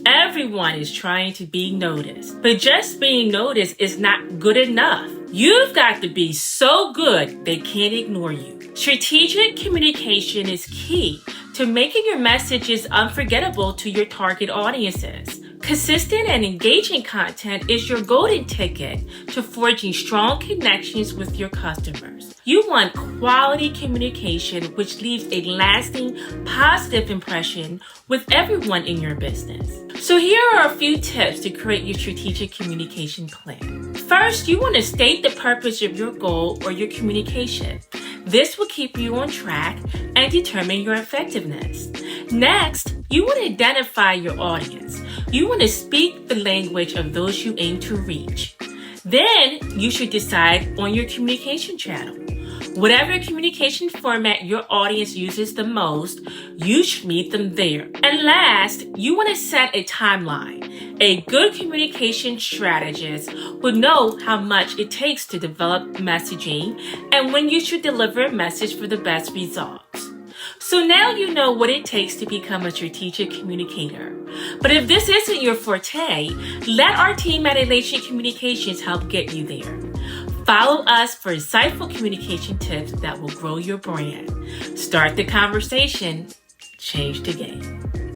Everyone is trying to be noticed, but just being noticed is not good enough. You've got to be so good they can't ignore you. Strategic communication is key to making your messages unforgettable to your target audiences. Consistent and engaging content is your golden ticket to forging strong connections with your customers. You want quality communication which leaves a lasting positive impression with everyone in your business. So here are a few tips to create your strategic communication plan. First, you want to state the purpose of your goal or your communication. This will keep you on track and determine your effectiveness. Next, you want to identify your audience. You want to speak the language of those you aim to reach. Then, you should decide on your communication channel. Whatever communication format your audience uses the most, you should meet them there. And last, you want to set a timeline. A good communication strategist will know how much it takes to develop messaging and when you should deliver a message for the best results. So now you know what it takes to become a strategic communicator. But if this isn't your forte, let our team at Elation Communications help get you there. Follow us for insightful communication tips that will grow your brand. Start the conversation, change the game.